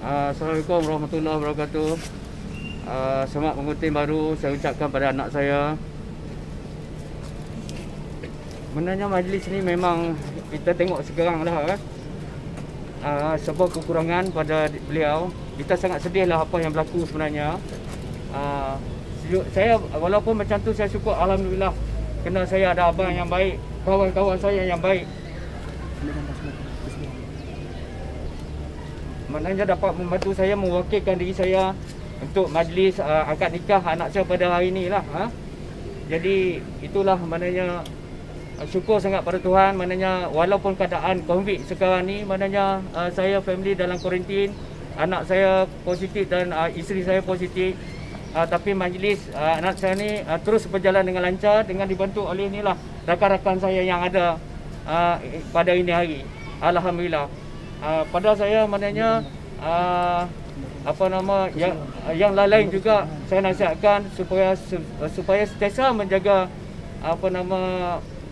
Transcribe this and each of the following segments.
Assalamualaikum warahmatullahi wabarakatuh. Selamat mengutin baru saya ucapkan pada anak saya. Sebenarnya majlis ni memang kita tengok sekarang lah kan. Sebuah kekurangan pada beliau. Kita sangat sedih lah apa yang berlaku sebenarnya. Saya walaupun macam tu saya syukur alhamdulillah kerana saya ada abang yang baik, kawan-kawan saya yang baik. Maknanya dapat membantu saya mewakilkan diri saya untuk majlis akad nikah anak saya pada hari ini lah. Jadi itulah maknanya syukur sangat pada Tuhan. Maknanya walaupun keadaan COVID sekarang ni, maknanya saya family dalam kuarantin, anak saya positif dan isteri saya positif. Tapi majlis anak saya ni terus berjalan dengan lancar dengan dibantu oleh inilah rakan-rakan saya yang ada pada ini hari. Alhamdulillah. Pada saya maknanya yang lain juga saya nasihatkan supaya sentiasa menjaga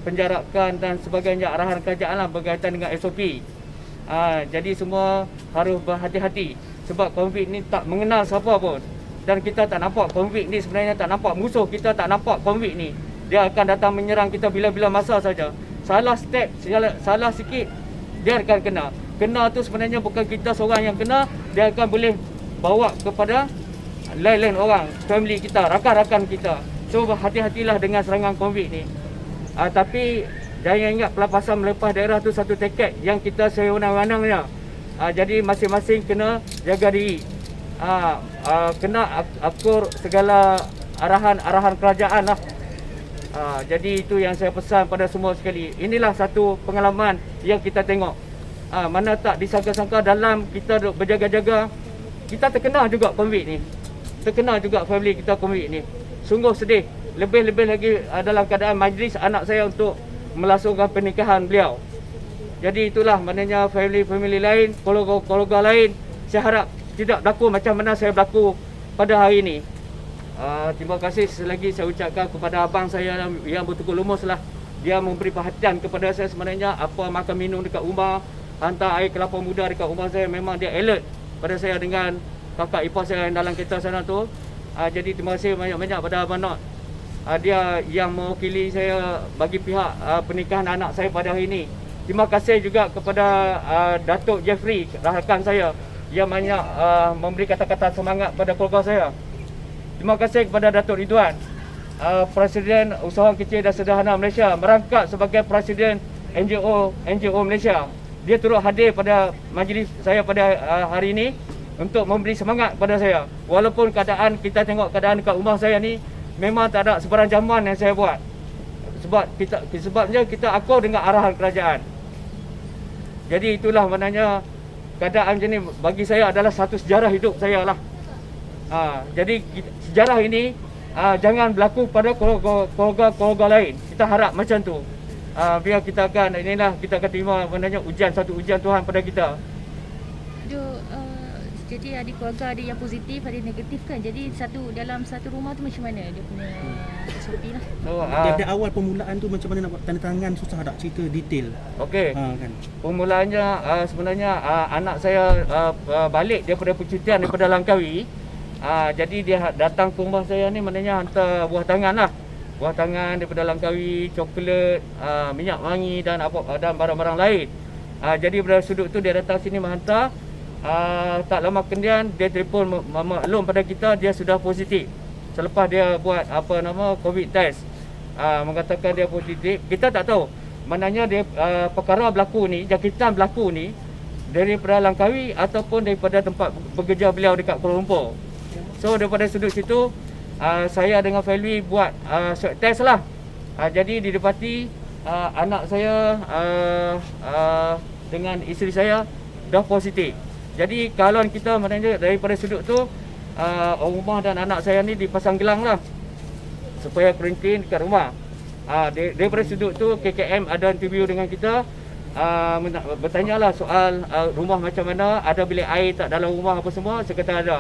penjarakan dan sebagainya, arahan kerajaan lah berkaitan dengan SOP. Jadi semua harus berhati-hati sebab COVID ni tak mengenal siapa pun, dan kita tak nampak COVID ni sebenarnya, tak nampak musuh kita, tak nampak COVID ni. Dia akan datang menyerang kita bila-bila masa saja. Salah step, salah sikit dia akan kena tu sebenarnya bukan kita seorang yang kena, dia akan boleh bawa kepada lain-lain orang, family kita, rakan-rakan kita. So hati-hatilah dengan serangan COVID ni. Tapi jangan ingat pelepasan melepas daerah tu satu tiket yang kita sewenang-wenangnya. Jadi masing-masing kena jaga diri. Kena akur segala arahan kerajaan lah. Jadi itu yang saya pesan pada semua sekali. Inilah satu pengalaman yang kita tengok. Mana tak disangka-sangka dalam kita berjaga-jaga, kita terkena juga COVID ni. Terkena juga family kita COVID ni. Sungguh sedih. Lebih-lebih lagi dalam keadaan majlis anak saya untuk melangsungkan pernikahan beliau. Jadi itulah maknanya family lain, keluarga lain, saya harap tidak berlaku macam mana saya berlaku pada hari ini. Terima kasih selagi saya ucapkan kepada abang saya yang betul-betul lumus lah. Dia memberi perhatian kepada saya sebenarnya, apa makan minum dekat rumah, hantar air kelapa muda dekat rumah saya. Memang dia alert pada saya dengan kakak ipar saya yang dalam kereta sana tu. Jadi terima kasih banyak-banyak pada Abang Not. Dia yang mewakili saya bagi pihak pernikahan anak saya pada hari ini. Terima kasih juga kepada Datuk Jeffrey, rakan saya, yang banyak memberi kata-kata semangat pada keluarga saya. Terima kasih kepada Datuk Ridwan, Presiden Usahawan Kecil dan Sederhana Malaysia, merangkap sebagai Presiden NGO Malaysia. Dia turut hadir pada majlis saya pada hari ini untuk memberi semangat kepada saya. Walaupun kita tengok keadaan dekat rumah saya ni memang tak ada sebarang jamuan yang saya buat. Sebabnya kita akur dengan arahan kerajaan. Jadi itulah maknanya keadaan macam ni bagi saya adalah satu sejarah hidup saya lah. Jadi sejarah ini jangan berlaku pada keluarga lain. Kita harap macam tu. Biar kita akan terima maknanya satu ujian Tuhan pada kita. Jadi ada keluarga, ada yang positif, ada yang negatif kan. Jadi dalam satu rumah tu macam mana dia punya SOP lah. Dari awal permulaan tu macam mana nak buat tanda tangan, susah tak cerita detail? Okey. Kan. Permulaannya sebenarnya anak saya balik daripada percutian daripada Langkawi. Jadi dia datang ke rumah saya ni maknanya hantar buah tangan lah. Buah tangan daripada Langkawi, coklat, minyak wangi dan barang-barang lain. Jadi pada sudut tu dia datang sini menghantar. Tak lama kemudian dia telefon maklum pada kita dia sudah positif. Selepas dia buat COVID test, mengatakan dia positif. Kita tak tahu maknanya dia perkara berlaku ni, jangkitan berlaku ni daripada Langkawi ataupun daripada tempat bekerja beliau dekat Kuala Lumpur. So daripada sudut situ saya dengan family buat swab test lah. Jadi didapati anak saya dengan isteri saya dah positif. Jadi kalau kita maknanya daripada sudut tu rumah dan anak saya ni dipasang gelang lah supaya kuarantin dekat rumah. Daripada sudut tu KKM ada interview dengan kita, bertanyalah soal rumah macam mana, ada bilik air tak dalam rumah apa semua. Saya kata ada.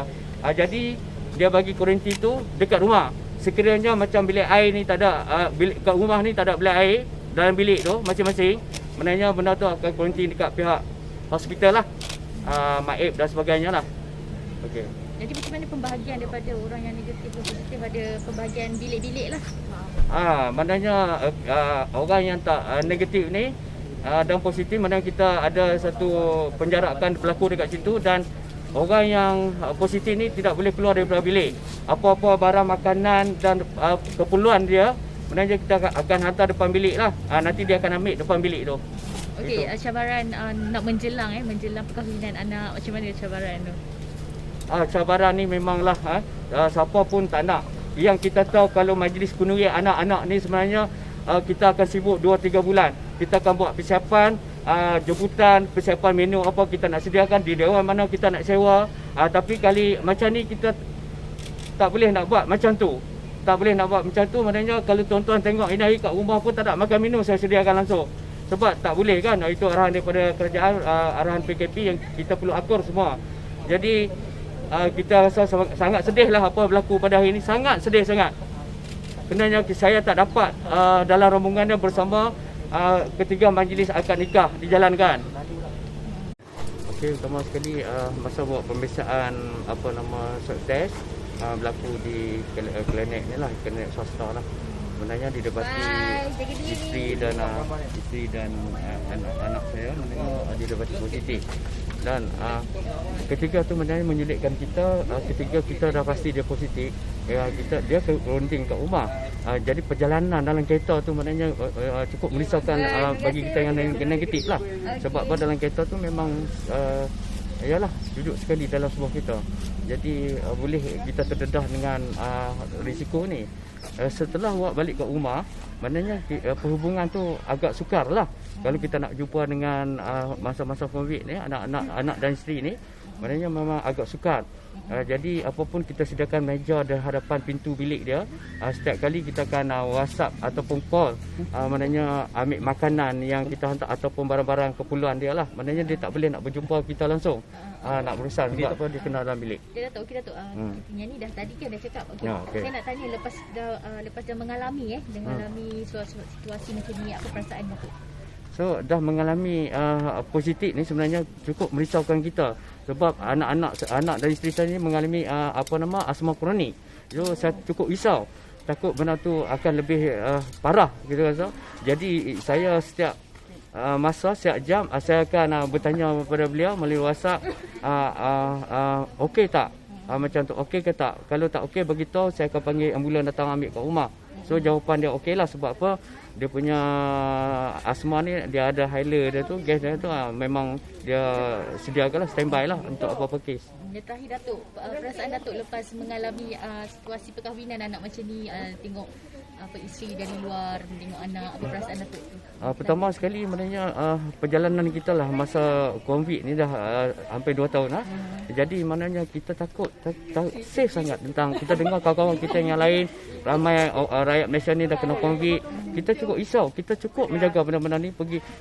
Jadi dia bagi kuarantin tu dekat rumah. Sekiranya macam bilik air ni tak ada, kat rumah ni tak ada bilik air dalam bilik tu masing-masing, maknanya benda tu akan kuarantin dekat pihak hospital lah, Maib dan sebagainya lah. Okey. Jadi macam mana pembahagian daripada orang yang negatif ke positif, ada pembahagian bilik-bilik lah. Maknanya orang yang tak negatif ni dan positif, maknanya kita ada satu penjarakan berlaku dekat situ, dan orang yang positif ni tidak boleh keluar daripada bilik. Apa-apa barang makanan dan keperluan dia, maknanya kita akan hantar depan bilik lah. Nanti dia akan ambil depan bilik tu. Okey, cabaran nak menjelang perkahwinan anak, macam mana cabaran tu? Cabaran ni memanglah siapa pun tak nak. Yang kita tahu kalau majlis kunuri anak-anak ni sebenarnya kita akan sibuk 2-3 bulan. Kita akan buat persiapan, jemputan, persiapan menu apa kita nak sediakan, di dewan mana kita nak sewa. Tapi kali macam ni kita tak boleh nak buat macam tu. Tak boleh nak buat macam tu, maknanya kalau tuan-tuan tengok ini hari kat rumah pun tak ada makan minum saya sediakan langsung. Sebab tak boleh kan, itu arahan daripada kerajaan, arahan PKP yang kita perlu akur semua. Jadi kita rasa sangat sedih lah apa berlaku pada hari ini. Sangat sedih sangat. Kenanya saya tak dapat dalam rombongannya bersama ketiga majlis akad nikah dijalankan. Okey, pertama sekali masa buat pemeriksaan swab test berlaku di klinik ni lah, klinik swasta lah. Sebenarnya didapati isteri dan anak saya didapati positif. Dan ketika tu sebenarnya menyulitkan kita, ketika kita dah pasti dia positif, dia berunding kat rumah. Jadi perjalanan dalam kereta tu sebenarnya cukup merisaukan bagi kita yang negatif lah. Sebab dalam kereta tu memang ialah duduk sekali dalam sebuah kereta. Jadi boleh kita terdedah dengan risiko ni. Setelah awak balik ke rumah, maknanya perhubungan tu agak sukar lah. Kalau kita nak jumpa dengan masa-masa COVID ni, anak dan isteri ni, maknanya memang agak sukar. Jadi apapun kita sediakan meja di hadapan pintu bilik dia. Setiap kali kita akan WhatsApp ataupun call, maknanya ambil makanan yang kita hantar ataupun barang-barang keperluan dia lah. Maknanya dia tak boleh nak berjumpa kita langsung. Nak berusaha sebab apa dia kena dalam bilik. Kita Datuk, kita ni dah tadi kan dah cakap. Okay. Saya nak tanya lepas dah mengalami situasi macam ni, apa perasaan Datuk? So dah mengalami positif ni sebenarnya cukup merisaukan kita. Sebab anak dan isteri saya ni mengalami asma kronik. So saya cukup risau. Takut benda tu akan lebih parah gitu rasa. Jadi saya setiap masa, setiap jam saya akan bertanya kepada beliau melalui WhatsApp, okey tak? Macam tu, okey ke tak? Kalau tak okey, beritahu, saya akan panggil ambulan datang ambil kat rumah. So jawapan dia okey lah. Sebab apa? Dia punya asma ni, dia ada inhaler dia tu, gas dia tu, memang dia sediakan lah, standby lah untuk apa-apa kes. Yang terakhir Datuk, perasaan Datuk lepas mengalami situasi perkahwinan anak macam ni, tengok isteri dari luar, tengok anak, apa perasaan Datuk? Pertama sekali maknanya perjalanan kita lah masa COVID ni dah hampir 2 tahun lah. Jadi maknanya kita takut safe sangat tentang, kita dengar kawan-kawan kita yang lain ramai rakyat Malaysia ni dah kena COVID. Kita cukup risau, kita cukup menjaga benda-benda ni.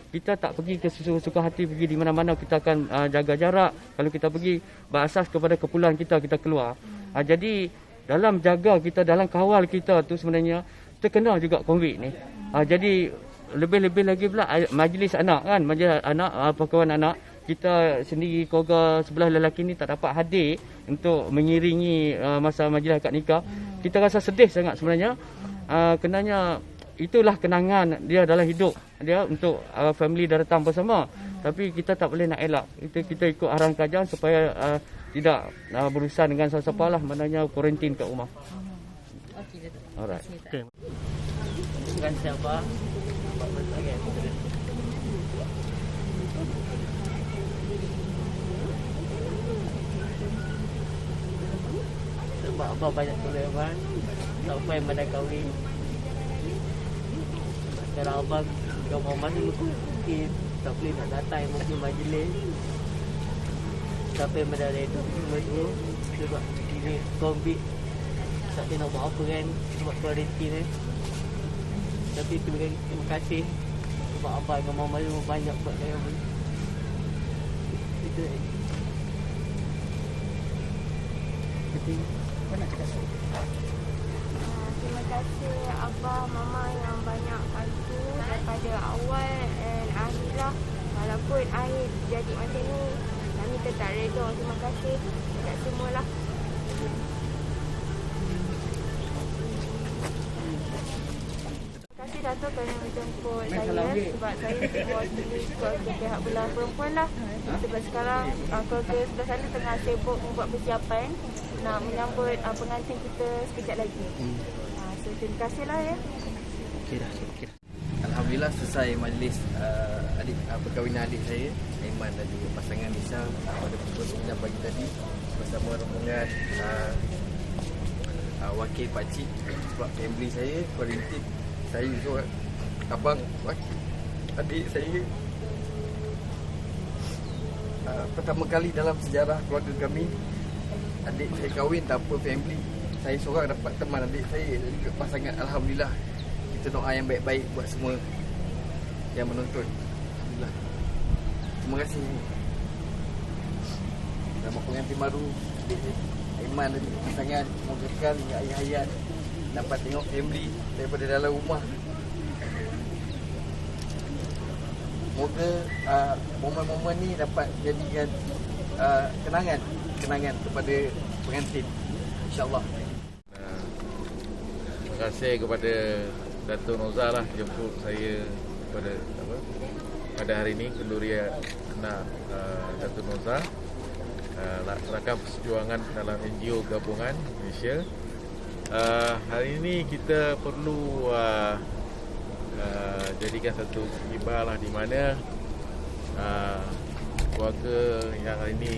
Kita tak pergi ke suka hati pergi di mana-mana, kita akan jaga jarak. Kalau kita pergi berasas kepada keperluan kita keluar. Jadi dalam jaga kita, dalam kawal kita tu sebenarnya terkena juga COVID ni. Jadi lebih-lebih lagi pula majlis anak kan, majlis anak, perkawan anak, kita sendiri keluarga sebelah lelaki ni tak dapat hadir untuk mengiringi masa majlis akad nikah. Kita rasa sedih sangat sebenarnya. Kenanya itulah kenangan dia dalam hidup dia untuk family dah datang bersama. Tapi kita tak boleh nak elak. Kita ikut arahan kerajaan supaya tidak berurusan dengan siapa-siapa lah, maknanya kuarantin kat rumah. Okey, Datuk. Alright. Okay. Dengan siapa? Sebab abang banyak toleran, tak apa yang mana kahwin. Sekarang abang dengan masa mungkin tak boleh nak datang mungkin majlis. Tapi yang mana reda semua tu sebab ini COVID, tak boleh nak buat apa kan sebab kuarantin ni. Tapi terima kasih sebab abang dengan mama tu banyak buat saya pun. Itu terima kasih abah, mama yang banyak bantu daripada awal dan akhir lah. Walaupun akhir jadi macam ni, kami tetap reda. Terima kasih dekat semua lah. tu kena menjemput saya sebab saya mewakili keluarga pihak belah perempuan lah. Sebab sekarang keluarga sebelah sana tengah sibuk membuat persiapan nak menyambut pengantin kita sekejap lagi. So terima kasihlah ya. Okey dah. Alhamdulillah selesai majlis perkahwinan adik saya Aiman dan juga pasangan Nisa pada pukul 9 pagi tadi bersama rombongan wakil pakcik sebab family saya kuarantin. Saya juga abang adik saya pertama kali dalam sejarah keluarga kami adik saya kahwin tanpa family. Saya seorang dapat teman adik saya dan juga pasangan. Alhamdulillah, kita doa yang baik-baik buat semua yang menonton. Alhamdulillah. Terima kasih. Nama pengantin baru adik saya Aiman dan juga pasangan, semoga kekal hingga akhir hayat dapat tengok family daripada dalam rumah. Semoga momen-momen ni dapat jadikan kenangan kepada pengantin, insya-Allah. Terima kasih kepada Datuk Nozar lah jemput saya pada hari ini kenduri anak Datuk Nozar, rakan persetujuan dalam NGO gabungan Malaysia. Hari ini kita perlu jadikan satu musibah lah, di mana keluarga yang hari ini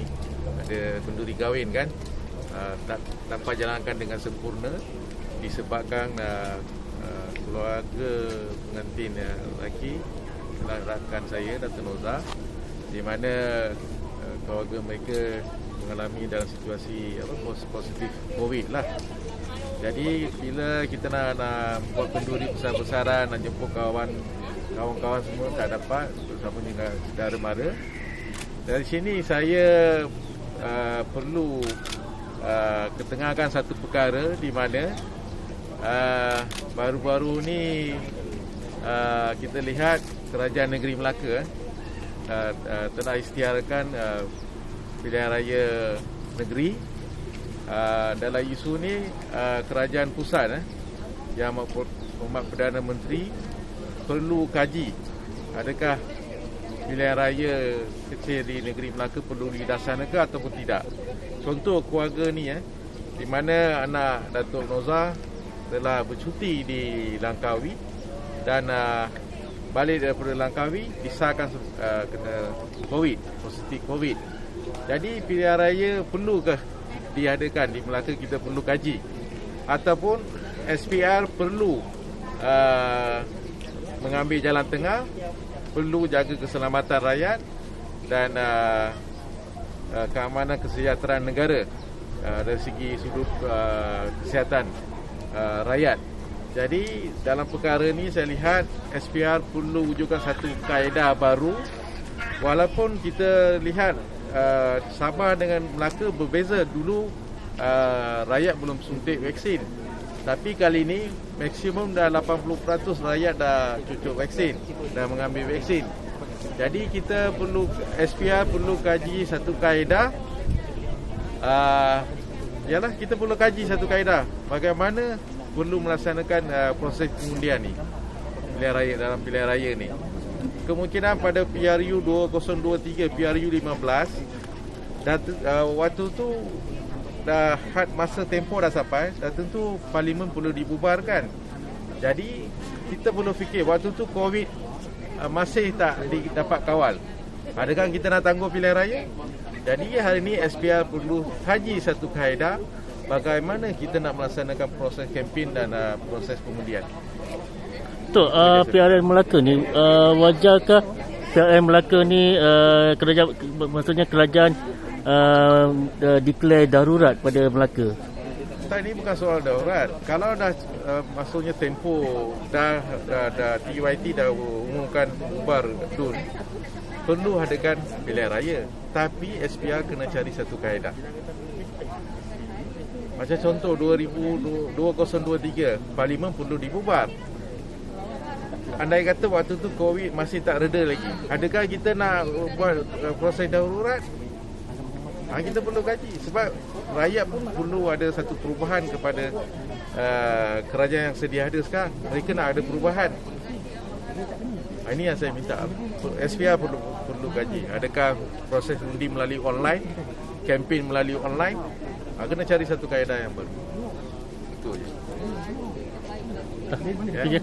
ada kenduri kahwin kan, tanpa jalankan dengan sempurna disebabkan keluarga pengantin lelaki rakan saya Datuk Nozar, di mana keluarga mereka mengalami dalam situasi positif COVID lah. Jadi bila kita nak buat kenduri besar-besaran, nak jemput kawan-kawan semua tak dapat, bersama dengan saudara mara. Dari sini saya perlu ketengahkan satu perkara di mana baru-baru ni kita lihat Kerajaan Negeri Melaka telah isytiharkan pilihan raya negeri. Dalam isu ni kerajaan pusat yang Hormat Perdana Menteri perlu kaji adakah pilihan raya kecil di negeri Melaka perlu dilaksanakan ataupun tidak. Contoh keluarga ni di mana anak Datuk Nozar telah bercuti di Langkawi dan balik daripada Langkawi disahkan kena COVID, positif COVID. Jadi pilihan raya perlukah diadakan di Melaka, kita perlu kaji, ataupun SPR perlu mengambil jalan tengah, perlu jaga keselamatan rakyat dan keamanan kesejahteraan negara dari segi sudut kesihatan rakyat. Jadi dalam perkara ni saya lihat SPR perlu wujudkan satu kaedah baru. Walaupun kita lihat Sabah dengan Melaka berbeza. Dulu rakyat belum suntik vaksin, tapi kali ini maksimum dah 80% rakyat dah cucuk vaksin, dah mengambil vaksin. Jadi kita perlu, SPR perlu kaji satu kaedah. Yalah, kita perlu kaji satu kaedah bagaimana perlu melaksanakan proses pengundian ni, pilihan raya, dalam pilihan raya ni. Kemungkinan pada PRU 2023, PRU 15 waktu tu dah had masa tempoh dah sampai, dah tentu parlimen perlu dibubarkan. Jadi kita perlu fikir waktu tu COVID masih tak dapat kawal, adakah kita nak tangguh pilihan raya? Jadi hari ini SPR perlu kaji satu kaedah bagaimana kita nak melaksanakan proses kempen dan proses pengundian. Tok, PRN Melaka ni wajarkah PRN Melaka ni kerajaan, maksudnya kerajaan declare darurat pada Melaka? Ini bukan soal darurat. Kalau dah maksudnya tempoh dah TYT dah umumkan bubar DUN, perlu adakan pilihan raya, tapi SPR kena cari satu kaedah. Macam contoh 2023 parlimen perlu dibubar. Andai kata waktu tu COVID masih tak reda lagi, adakah kita nak buat proses darurat? Kita perlu kaji, sebab rakyat pun perlu ada satu perubahan kepada kerajaan yang sedia ada sekarang. Mereka nak ada perubahan. Ini yang saya minta. SPR perlu kaji. Adakah proses undi melalui online, kempen melalui online? Kena cari satu kaedah yang baru. Itu je. Itu je.